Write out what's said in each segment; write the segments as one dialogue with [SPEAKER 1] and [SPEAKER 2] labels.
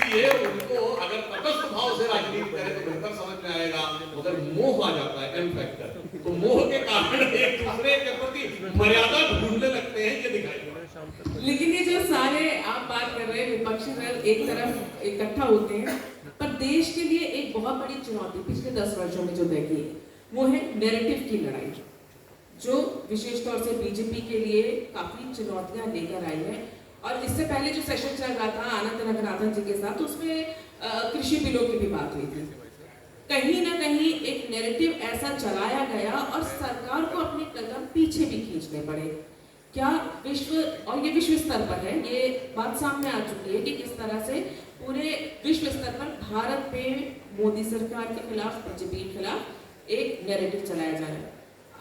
[SPEAKER 1] इसलिए उनको अगर तटस्थ भाव से राजनीति करें तो बेहतर समझ में आएगा, मगर मोह आ जाता है एम फैक्टर, तो मोह के कारण एक दूसरे के प्रति मर्यादा ढूंढने लगते हैं, ये दिखाई दे रहा है।
[SPEAKER 2] लेकिन ये जो सारे आप बात कर रहे हैं विपक्षी दल एक तरफ इकट्ठा होते हैं, पर देश के लिए एक बहुत बड़ी चुनौती पिछले 10 वर्षों में जो देखी है वो है नैरेटिव की लड़ाई, जो विशेष तौर से बीजेपी के लिए काफी चुनौतियां लेकर आई है। और इससे पहले जो सेशन चल रहा था आनंद रंगनाथन जी के साथ, उसमें कृषि बिलों की भी बात हुई थी। कहीं ना कहीं एक नैरेटिव ऐसा चलाया गया और सरकार को अपने कदम पीछे भी खींचने पड़े। क्या विश्व, और ये विश्व स्तर पर है, ये बात सामने आ चुकी है कि किस तरह से पूरे विश्व स्तर पर भारत पे मोदी सरकार के खिलाफ, बीजेपी के खिलाफ एक नैरेटिव चलाया जा रहा है।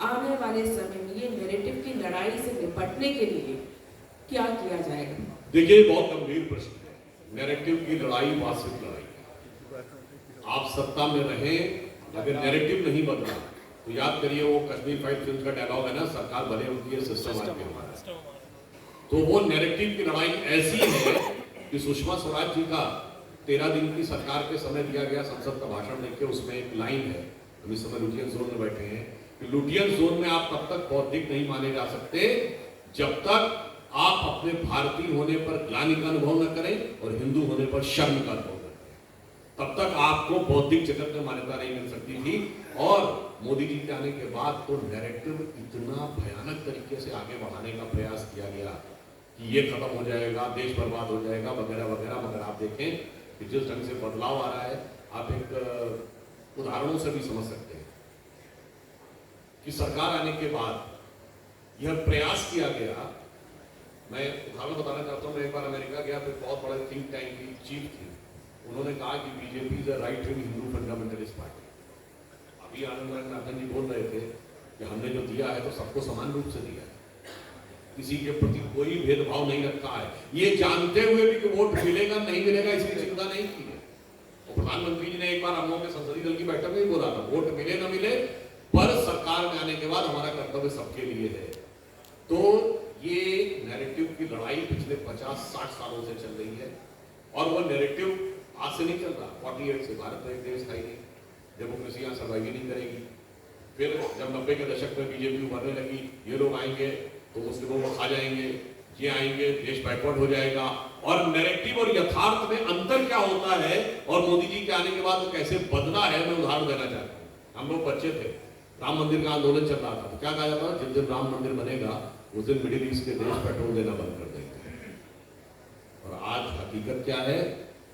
[SPEAKER 2] आने वाले समय में ये नैरेटिव की लड़ाई से निपटने के लिए क्या किया जाएगा?
[SPEAKER 1] देखिए, बहुत गंभीर प्रश्न है। नैरेटिव की लड़ाई वास्तविक लड़ाई है। आप सत्ता में रहें, अगर नैरेटिव नहीं बदला तो याद करिए वो कश्मीर फाइल फिल्म का डायलॉग है ना, सरकार भले होती है सिस्टम आगे हमारा। तो वो नैरेटिव की लड़ाई ऐसी है कि सुषमा स्वराज जी का 13 दिन की सरकार के समय दिया गया संसद का भाषण देख के उसमें एक लाइन है, हम इस समय लुटियन जोन में बैठे हैं, कि लुटियन जोन में आप तब तक बौद्धिक नहीं माने जा सकते जब तक आप अपने भारतीय होने पर ग्लानि का अनुभव न करें और हिंदू होने पर शर्म का अनुभव न करें, तब तक आपको बौद्धिक जगत में मान्यता नहीं मिल सकती थी। और मोदी जी के आने के बाद तो नैरेटिव इतना भयानक तरीके से आगे बढ़ाने का प्रयास किया गया कि ये खत्म हो जाएगा, देश बर्बाद हो जाएगा, वगैरह वगैरह। मगर आप देखें कि जिस ढंग से बदलाव आ रहा है, आप एक उदाहरणों से भी समझ सकते हैं कि सरकार आने के बाद यह प्रयास किया गया। मैं उदाहरण बताना चाहता हूँ, मैं एक बार अमेरिका गया, फिर बहुत बड़े थिंक टैंक की चीफ थी, उन्होंने कहा कि BJP is a right wing Hindu fundamentalist party. अभी आनंद रंगनाथन जी बोल रहे थे कि हमने जो दिया है तो सबको समान रूप से दिया है, किसी के प्रति कोई भेदभाव नहीं रखा है, ये जानते हुए भी कि वोट मिलेगा नहीं मिलेगा इसकी चिंता नहीं की है। और प्रधानमंत्री जी ने एक बार हम लोगों के संसदीय दल की बैठक में ही बोला था, वोट मिले ना मिले पर सरकार में आने के बाद हमारा कर्तव्य सबके लिए है। तो ये नैरेटिव की लड़ाई पिछले 50-60 सालों से चल रही है, और वो नैरेटिव आज से नहीं चल रहा। 48 से भारत में एक देश था ही नहीं, डेमोक्रेसी यहाँ सर्वाइव ही नहीं करेगी। फिर जब 90 के दशक में बीजेपी उभरने लगी, ये लोग आएंगे तो मुस्लिमों को खा जाएंगे, ये आएंगे देश बैकवर्ड हो जाएगा। और नैरेटिव और यथार्थ में अंतर क्या होता है और मोदी जी के आने के बाद वो कैसे बदला है, मैं उदाहरण देना चाहता हूँ। हम लोग बच्चे थे, राम मंदिर का आंदोलन चल रहा था, तो क्या कहा जाता था, जिस दिन राम मंदिर बनेगा उस दिन मिडिल ईस्ट के देश पेट्रोल देना बंद कर देंगे। और आज हकीकत क्या है,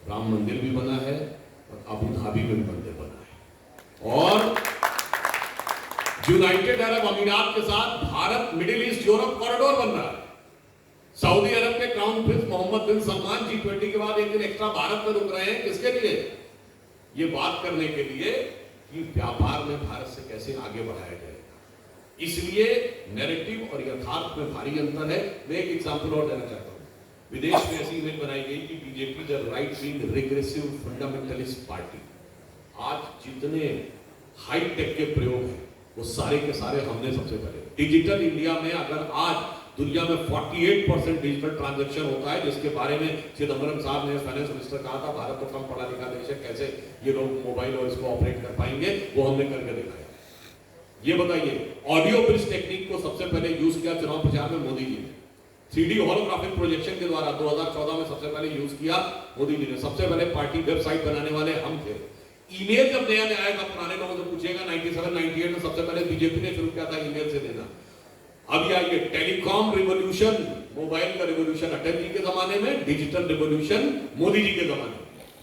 [SPEAKER 1] राम मंदिर भी बना है और अबू धाबी में भी मंदिर बना है, और यूनाइटेड अरब अमीरात के साथ Bharat middle east Europe corridor बन रहा है। सऊदी अरब के क्राउन प्रिंस मोहम्मद बिन सलमान G20 के बाद एक दिन एक्स्ट्रा भारत में रुक रहे हैं, किसके लिए? ये बात करने के लिए कि व्यापार में भारत से कैसे आगे बढ़ाया जाएगा। इसलिए नैरेटिव और यथार्थ में भारी अंतर है। मैं एक एग्जांपल और देना चाहता हूं। विदेश में ऐसी इमेज बनाई गई कि BJP the right wing regressive fundamentalist party. आज जितने हाई टेक के प्रयोग हैं वो सारे के सारे हमने सबसे पहले। डिजिटल इंडिया में अगर आज दुनिया में 48% डिजिटल ट्रांजैक्शन होता है, जिसके बारे में चिदम्बरम साहब ने फाइनेंस मिनिस्टर कहा था भारत तो कम पढ़ा लिखा देश है, कैसे ये लोग मोबाइल और इसको ऑपरेट कर पाएंगे, वो हमने करके दिखाया। ये बताइए, ऑडियो ब्रिज टेक्निक को सबसे पहले यूज किया चुनाव प्रचार में मोदी जी ने। 3D होलोग्राफिक प्रोजेक्शन के द्वारा 2014 में सबसे पहले यूज किया मोदी जी ने। सबसे पहले पार्टी वेबसाइट बनाने वाले हम थे। ईमेल जब नया नया आएगा, पुराने लोगों से पूछिएगा, 97-98 में सबसे पहले बीजेपी ने शुरू किया था ईमेल से देना। अब आइए, टेलीकॉम रिवोल्यूशन, मोबाइल का रिवोल्यूशन अटल जी के जमाने में, डिजिटल रिवोल्यूशन मोदी जी के जमाने में।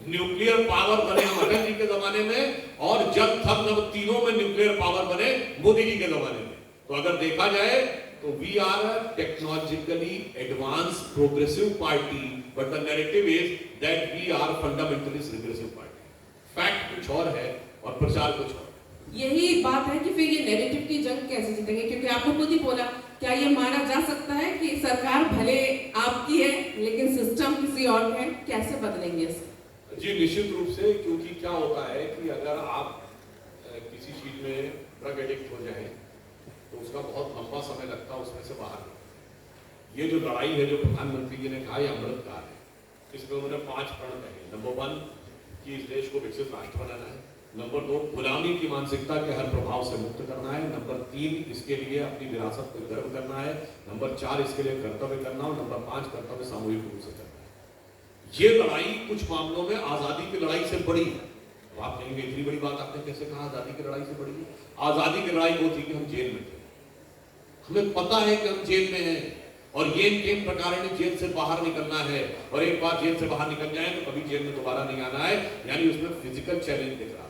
[SPEAKER 1] न्यूक्लियर पावर बने हम अटल जी के जमाने में, और जल थल नभ तीनों में न्यूक्लियर पावर बने मोदी जी के जमाने में। तो अगर देखा जाए तो we are a technologically advance progressive party, but the narrative is that we are fundamentalist regressive party. Fact कुछ और है और प्रचार कुछ और।
[SPEAKER 2] यही बात है कि फिर ये नैरेटिव की जंग कैसे जीतेंगे, क्योंकि आपने खुद ही बोला, क्या ये माना जा सकता है कि सरकार भले आपकी है लेकिन सिस्टम किसी और का है? कैसे बदलेंगे इसको?
[SPEAKER 1] जी निश्चित रूप से, क्योंकि क्या होता है कि अगर आप किसी चीज में ड्रग एडिक्ट हो जाए तो उसका बहुत लंबा समय लगता है उसमें से बाहर। ये जो लड़ाई है, जो प्रधानमंत्री जी ने कहा, ये अमृतकाल है। इसमें उन्होंने 5 प्रण कहे। नंबर 1 कि इस देश को विकसित राष्ट्र बनाना है। नंबर 2 गुलामी की मानसिकता के हर प्रभाव से मुक्त करना है। नंबर 3 इसके लिए अपनी विरासत पर गर्व करना है। नंबर 4 इसके लिए कर्तव्य करना, और नंबर 5 कर्तव्य सामूहिक रूप से करना है। ये लड़ाई कुछ मामलों में आजादी की लड़ाई से बड़ी है। तो आप कहेंगे इतनी बड़ी बात आपने कैसे कहा आजादी की लड़ाई से बड़ी है? आजादी की लड़ाई वो थी कि हम जेल में थे, हमें पता है कि हम जेल में हैं और ये किन प्रकार जेल से बाहर निकलना है, और एक बार जेल से बाहर निकल जाए तो कभी जेल में दोबारा नहीं आना है, यानी उसमें फिजिकल चैलेंज दिख रहा है।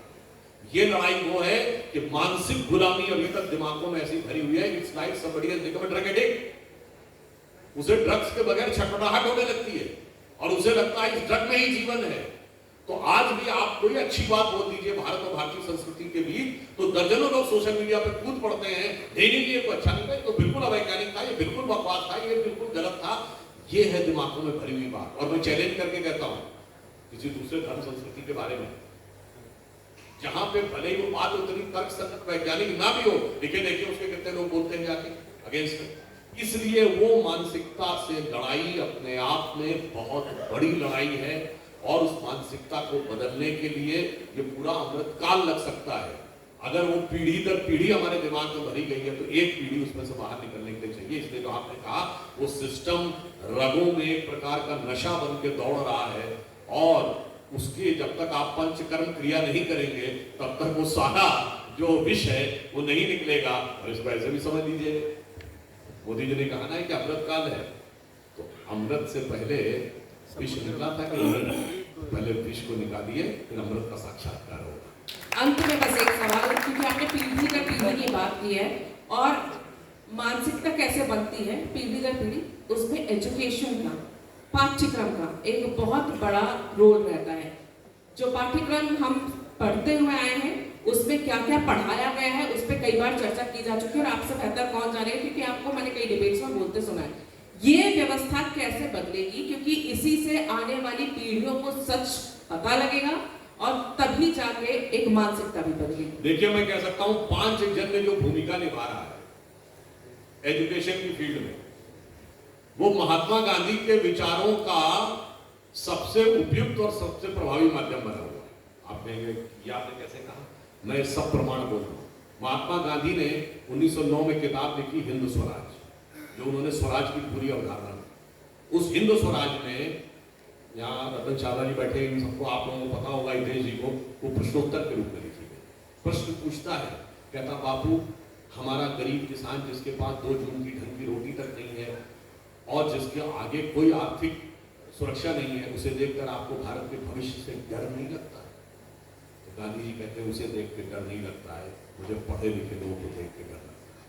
[SPEAKER 1] ये लड़ाई वो है कि मानसिक गुलामी अभी तक दिमागों में ऐसी भरी हुई है, it's like somebody has become a drug addict. उसे ड्रग्स के बगैर छटपटाहट होने लगती है और उसे लगता है इस ड्रग में ही जीवन है। तो आज भी आप कोई अच्छी बात बोल दीजिए भारत और भारतीय संस्कृति के बीच, तो दर्जनों लोग सोशल मीडिया पर कूद पड़ते हैं, नहीं ये को अच्छा नहीं था, तो बिल्कुल अवैज्ञानिक था, ये बिल्कुल बकवास था, ये बिल्कुल गलत था। ये है दिमागों में भरी हुई बात। और मैं चैलेंज करके कहता हूं किसी दूसरे धर्म संस्कृति के बारे में, जहां पे भले ही वो बात उतनी तर्कसंगत वैज्ञानिक ना भी हो, लेकिन देखिए उसके कितने लोग बोलते हैं जाके अगेंस्ट में। इसलिए वो मानसिकता से लड़ाई अपने आप में बहुत बड़ी लड़ाई है, और उस मानसिकता को बदलने के लिए ये पूरा अमृत काल लग सकता है। अगर वो पीढ़ी दर पीढ़ी हमारे दिमाग में भरी गई है तो एक पीढ़ी उसमें से बाहर निकलने के लिए चाहिए। इसलिए जो आपने कहा वो सिस्टम रगों में एक प्रकार का नशा बन के दौड़ रहा है, और उसके जब तक आप पंचकर्म क्रिया नहीं करेंगे तब तक वो सारा जो विष है वो नहीं निकलेगा। और इसको ऐसे भी समझ लीजिए, मोदी जी ने कहा ना कि अमृत काल है, तो अमृत से पहले विष निकला था कि पहले विष को निकालिए फिर अमृत का साक्षात्कार होगा।
[SPEAKER 2] अंत में बस एक सवाल, क्योंकि आपने पीढ़ी दर पीढ़ी की बात की है और मानसिकता कैसे बनती है पीढ़ी दर पीढ़ी, उसमें एजुकेशन का, पाठ्यक्रम का एक बहुत बड़ा रोल रहता है। जो पाठ्यक्रम हम पढ़ते हुए आए हैं उसमें क्या क्या पढ़ाया गया है उस पर कई बार चर्चा की जा चुकी है, और आपसे बेहतर कौन जाने, क्योंकि आपको मैंने कई डिबेट्स में बोलते सुना है। ये व्यवस्था कैसे बदलेगी, क्योंकि इसी से आने वाली पीढ़ियों को सच पता लगेगा और तभी जाके एक मानसिकता भी बदलेगी।
[SPEAKER 1] देखिए मैं कह सकता हूं 5 जन ने जो भूमिका निभा रहा है एजुकेशन की फील्ड में, वो महात्मा गांधी के विचारों का सबसे उपयुक्त और सबसे प्रभावी माध्यम बना हुआ है। आप कहेंगे ये आपने कैसे कहा? मैं सब प्रमाण बोल रहा हूं। महात्मा गांधी ने 1909 में किताब लिखी हिंद स्वराज, जो उन्होंने स्वराज की पूरी अवधारणा, उस हिंद स्वराज में, यहाँ रतन चावला जी बैठे, इन सबको आप लोगों को पता होगा, हितेश जी को, वो प्रश्नोत्तर के रूप में लिखी गई। प्रश्न पूछता है, कहता बापू हमारा गरीब किसान जिसके पास 2 जून की ढंग की रोटी तक नहीं है और जिसके आगे कोई आर्थिक सुरक्षा नहीं है, उसे देखकर आपको भारत के भविष्य से डर नहीं लगता? तो गांधी जी कहते हैं उसे देख के डर नहीं लगता है, मुझे पढ़े लिखे लोगों को देख के डर लगता है,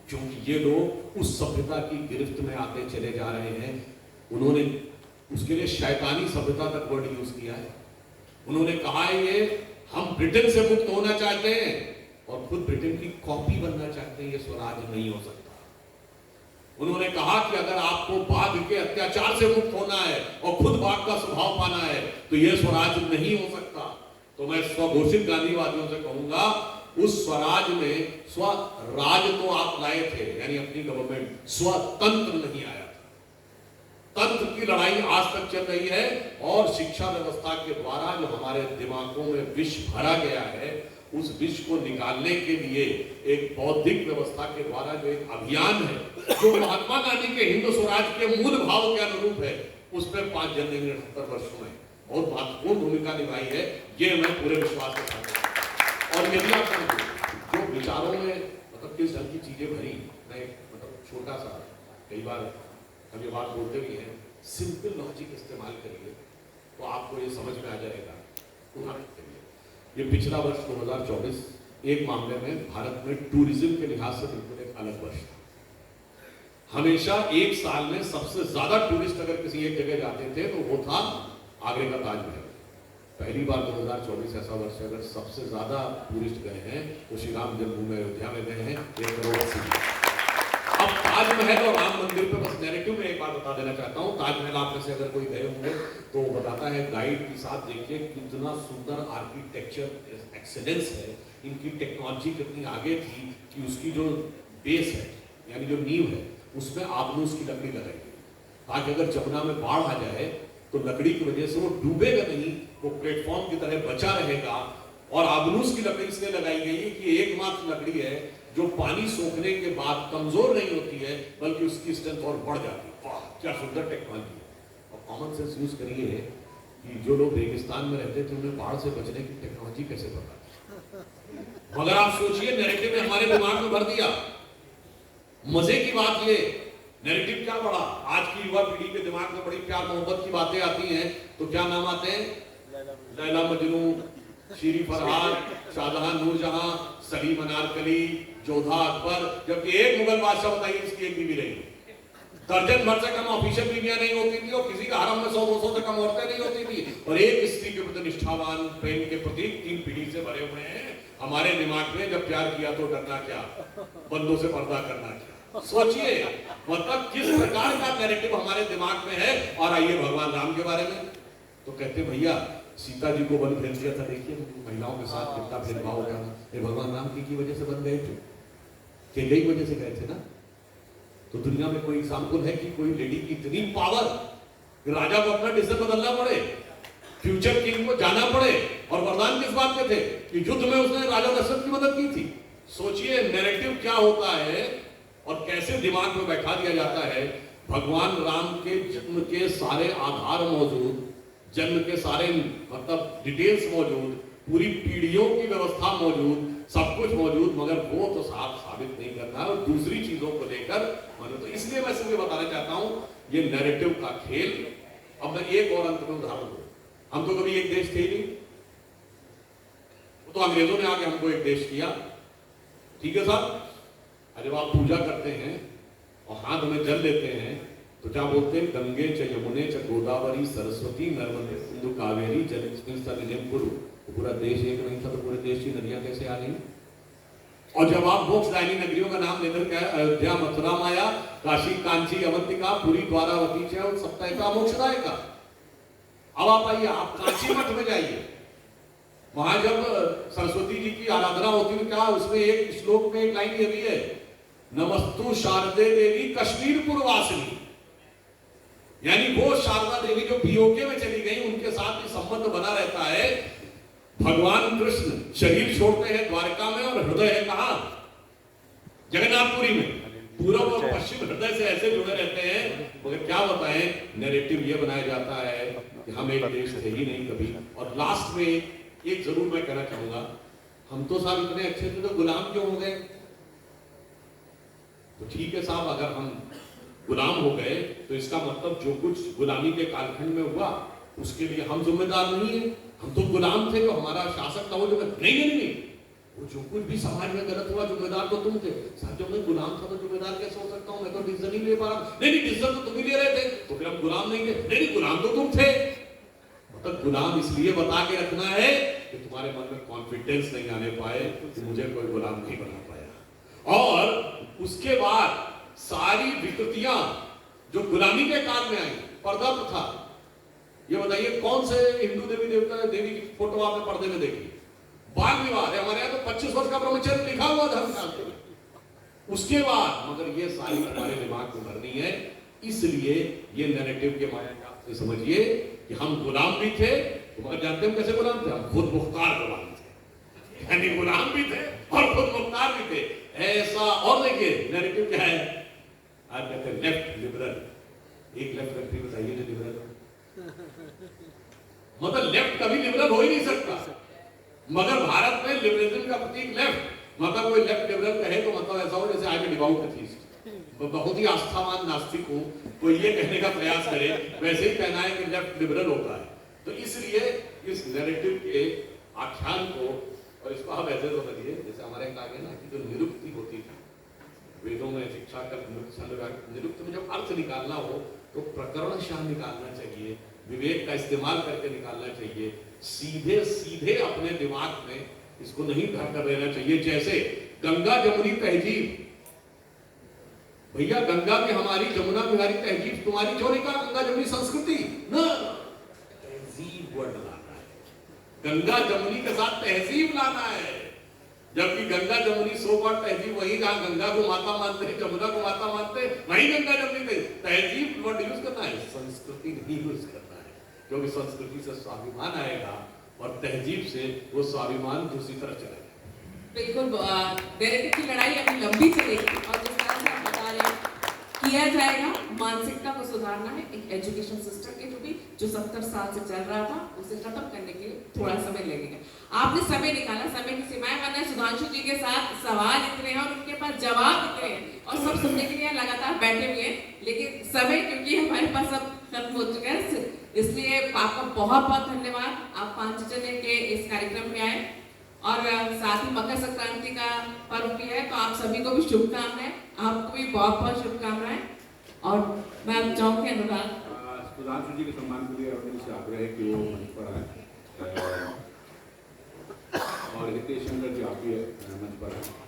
[SPEAKER 1] क्योंकि ये लोग उस सभ्यता की गिरफ्त में आते चले जा रहे हैं। उन्होंने उसके लिए शैतानी सभ्यता तक वर्ड यूज किया है। उन्होंने कहा है ये हम ब्रिटेन से मुक्त होना चाहते हैं और खुद ब्रिटेन की कॉपी बनना चाहते हैं, ये स्वराज नहीं हो सकता। उन्होंने कहा कि अगर आपको बाघ के अत्याचार से मुक्त होना है और खुद बाघ का स्वभाव पाना है तो यह स्वराज नहीं हो सकता। तो मैं स्वघोषित गांधीवादियों से कहूंगा उस स्वराज में स्वराज तो आप लाए थे, यानी अपनी गवर्नमेंट, स्वतंत्र नहीं आया था। तंत्र की लड़ाई आज तक चल रही है और शिक्षा व्यवस्था के द्वारा जो हमारे दिमागों में विष भरा गया है उस विष को निकालने के लिए एक बौद्धिक व्यवस्था के द्वारा जो एक अभियान है जो महात्मा गांधी के हिंद स्वराज के मूल भाव के अनुरूप है, उस पर 5 जनवरी 78 वर्षों में बहुत महत्वपूर्ण भूमिका निभाई है। ये मैं पूरे विश्वास के साथ, और यदि आप जो विचारों में मतलब किस ढंग की चीजें भरी, मैं मतलब छोटा सा, कई बार हम ये बात बोलते भी हैं, सिंपल लॉजिक इस्तेमाल करिए तो आपको ये समझ में आ जाएगा। उदाहरण के लिए ये पिछला वर्ष 2024 एक मामले में भारत में टूरिज्म के लिहाज से बिल्कुल एक अलग वर्ष था। हमेशा एक साल में सबसे ज्यादा टूरिस्ट अगर किसी एक जगह जाते थे तो वो था आगरे का ताजमहल। पहली बार 2024 ऐसा वर्ष अगर सबसे ज्यादा टूरिस्ट गए हैं तो श्री राम जन्मभूमि अयोध्या में गए हैं 1 करोड़ 80। अब ताजमहल और राम मंदिर पे बस नैरेटिव में एक बात बता देना चाहता हूँ। ताजमहल आप में से अगर कोई गए होंगे तो बताता है गाइड के साथ, देखिए कितना सुंदर आर्किटेक्चर एक्सेलेंस है, इनकी टेक्नोलॉजी कितनी आगे थी कि उसकी जो बेस है यानी जो नींव है उसमें आबनूस की लकड़ी लगाई गई ताकि अगर जमुना में बाढ़ आ जाए तो लकड़ी की वजह से वो डूबेगा नहीं, वो प्लेटफॉर्म की तरह बचा रहेगा। और आबनूस की लकड़ी इसलिए लगाई गई है कि एकमात्र लकड़ी है जो पानी सोखने के बाद कमजोर नहीं होती है, बल्कि उसकी स्ट्रेंथ और बढ़ जाती है। वाह क्या सुंदर टेक्नोलॉजी है। और कॉमन सेंस यूज करिए कि जो लोग रेगिस्तान में रहते थे उन्हें बाढ़ से बचने की टेक्नोलॉजी कैसे पता, मगर आप सोचिए नैरेटिव ने हमारे दिमाग में भर दिया। मजे की बात ये, नैरेटिव क्या पड़ा, आज की युवा पीढ़ी के दिमाग में बड़ी प्यार मोहब्बत की बातें आती हैं तो क्या नाम आते हैं, लैला मजनू, शीरी फरहाद, शाहजहां नूरजहां, सलीम अनारकली, जोधा अकबर। जबकि एक मुगल बादशाह बताइए उसकी एक बीवी रही, दर्जन भर से कम ऑफिशियल बीवियां नहीं होती थी, और किसी का हरम में 100-200 से कम औरतें नहीं होती थी, और एक स्त्री के प्रति निष्ठावान प्रेम के प्रतीक 3 पीढ़ी से भरे हुए हैं हमारे दिमाग में। जब प्यार किया तो डरना क्या, बंदों से पर्दा करना क्या। सोचिए मतलब किस प्रकार का नैरेटिव हमारे दिमाग में है। और आइए भगवान राम के बारे में, तो कहते भैया सीता जी को वन भेज दिया था, देखिए महिलाओं के साथ कितना भेदभाव हो गया था, ये भगवान राम की वजह से बन गए थे, केले की वजह से गए थे ना। तो दुनिया में कोई एग्जाम्पल है कि कोई लेडी की इतनी पावर कि राजा को अपना डिसीजन बदलना पड़े, फ्यूचर किंग को जाना पड़े, और वरदान किस बात के थे कि युद्ध में उसने राजा दशरथ की मदद की थी। सोचिए नैरेटिव क्या होता है और कैसे दिमाग में बैठा दिया जाता है। भगवान राम के जन्म के सारे आधार मौजूद, जन्म के सारे मतलब डिटेल्स मौजूद, पूरी पीढ़ियों की व्यवस्था मौजूद, सब कुछ मौजूद, मगर वो तो साफ साबित नहीं करना और दूसरी चीजों को लेकर मानो। तो इसलिए मैं सिर्फ बताना चाहता हूं ये नैरेटिव का खेल। अब मैं एक और अंत में उदाहरण दूं, हम तो कभी एक देश थे ही नहीं, वो तो अंग्रेजों ने आके हमको एक देश किया, ठीक है साहब। जब आप पूजा करते हैं और हाथ में जल लेते हैं तो क्या बोलते हैं, गंगे च यमुने च गोदावरी सरस्वती नर्मदे सिंधु कावेरी जलेस्मिन् सन्निधिं कुरु। पूरा देश एक नहीं था तो पूरे देश की नदियां कैसे आ गई। और जब आप मोक्षदायिनी नगरियों का नाम लेकर के अयोध्या, मथुरा, माया, काशी, कांची, अवंतिका, पुरी, द्वारावती च और सप्ताहिका, मोक्षदायिका। अब आप आइए, आप काशी मठ में जाइए, वहां जब सरस्वती जी की आराधना होती है क्या उसमें एक श्लोक में एक लाइन ये भी है, नमस्तु शारदे देवी कश्मीरपुर वासिनी। यानी वो शारदा देवी जो पीओके में चली गई उनके साथ भी संबंध बना रहता है। भगवान कृष्ण शरीर छोड़ते हैं द्वारका में और हृदय है कहां, जगन्नाथपुरी में। पूर्व और पश्चिम हृदय से ऐसे जुड़े रहते हैं। मगर क्या बताएं, नैरेटिव ये बनाया जाता है कि हम एक देश थे ही नहीं कभी। और लास्ट में एक जरूर मैं कहना चाहूंगा, हम तो साहब इतने अच्छे थे तो गुलाम क्यों हो गए। तो ठीक है साहब, अगर हम गुलाम हो गए तो इसका मतलब जो कुछ गुलामी के कालखंड में हुआ उसके लिए हम जिम्मेदार नहीं है। हम तो गुलाम थे, तो हमारा शासक था वो जो नहीं, वो जो कुछ भी समाज में गलत हुआ जिम्मेदार तो तुम थे साहब। जब मैं गुलाम था तो जिम्मेदार कैसे हो सकता हूं, मैं तो डिसीजन ही ले पा रहा। नहीं डिसीजन तो तुम ही ले रहे थे, तो फिर हम गुलाम नहीं थे। नहीं गुलाम तो तुम थे। मतलब गुलाम इसलिए बता के रखना है कि तुम्हारे मन में कॉन्फिडेंस नहीं आने पाए कि मुझे कोई गुलाम नहीं बना पाया। और उसके बाद सारी विकृतियां जो गुलामी के काल में आई, पर्दा प्रथा, ये बताइए कौन से हिंदू देवी देवता देवी की फोटो आपने पर्दे में देखी। बाल विवाह है हमारे यहाँ तो 25 वर्ष का ब्रह्मचर्य लिखा हुआ धर्मशास्त्र में। उसके बाद मगर ये सारी हमारे दिमाग में भरनी है। इसलिए ये नैरेटिव के माया से समझिए कि हम गुलाम भी थे, तो मगर जानते हम कैसे गुलाम थे, हम खुद मुख्तार गुलाम थे। यानी गुलाम भी थे और खुद मुख्तार भी थे ऐसा। और देखिए नैरेटिव क्या है, आज कहते हैं लेफ्ट लिबरल। एक लेफ्ट कंट्री बताइए जो लिबरल, मतलब लेफ्ट कभी लिबरल हो ही नहीं सकता। मगर भारत में लिबरलिज्म का प्रतीक लेफ्ट, मतलब कोई लेफ्ट लिबरल कहे तो मतलब ऐसा हो जैसे आई एम डिवोट एथीस्ट, बहुत ही आस्थावान नास्तिक हूं, कोई ये कहने का प्रयास करे वैसे ही कहना है कि लेफ्ट लिबरल होता है। तो इसलिए इस नैरेटिव के आख्यान को, और इसको आप ऐसे समझिए जैसे हमारे कहा गया ना कि जो निरुक्ति होती थी वेदों में, शिक्षा का निरुक्त में जब अर्थ निकालना हो तो प्रकरणशाह निकालना चाहिए, विवेक का इस्तेमाल करके निकालना चाहिए। सीधे सीधे अपने दिमाग में इसको नहीं धर कर रहना चाहिए। जैसे गंगा जमुनी तहजीब, भैया गंगा में हमारी जमुना बिहारी तहजीब तुम्हारी क्यों नहीं कहा, गंगा जमुनी संस्कृति ना, तहजीब वर्ड लाना है, गंगा जमुनी के साथ तहजीब लाना है। जबकि गंगा जमुनी सोपार तहजीब वही जहां गंगा को माता मानते हैं, जमुना को माता मानते हैं, वही गंगा जमुनी तहजीब वर्ड यूज करना है, संस्कृति नहीं यूज करना है। क्योंकि संस्कृति से स्वाभिमान आएगा और तहजीब से वो स्वाभिमान दूसरी तरफ चलेगा।
[SPEAKER 2] बिल्कुल नैरेटिव की लड़ाई अभी लंबी चलेगी और जिस तरह से आप बता रहे हैं किया जाएगा। मानसिकता को सुधारना है, एक एजुकेशन सिस्टम के थ्रू भी जो 70 साल से चल रहा था उसे खत्म करने के लिए थोड़ा समय लगेगा। आपने समय निकाला, समय की सीमाएं बना। सुधांशु जी के साथ सवाल इतने हैं और उनके पास जवाब इतने हैं और सब सुनने के लिए लगातार बैठे हुए हैं, लेकिन समय क्योंकि हमारे पास अब खत्म हो चुका है, इसलिए आपका बहुत बहुत धन्यवाद। आप 5 जने के इस कार्यक्रम में आए और साथ ही मकर संक्रांति का पर्व भी है, तो आप सभी को भी शुभकामनाएं। आपको भी बहुत बहुत शुभकामनाएं। और मैं चाहूँगी अनुराग
[SPEAKER 3] सुधांशु जी के सम्मान के लिए अपने से आग्रह है कि वो मंच पर आए और हितेश शंकर जी आप भी मंच पर आए।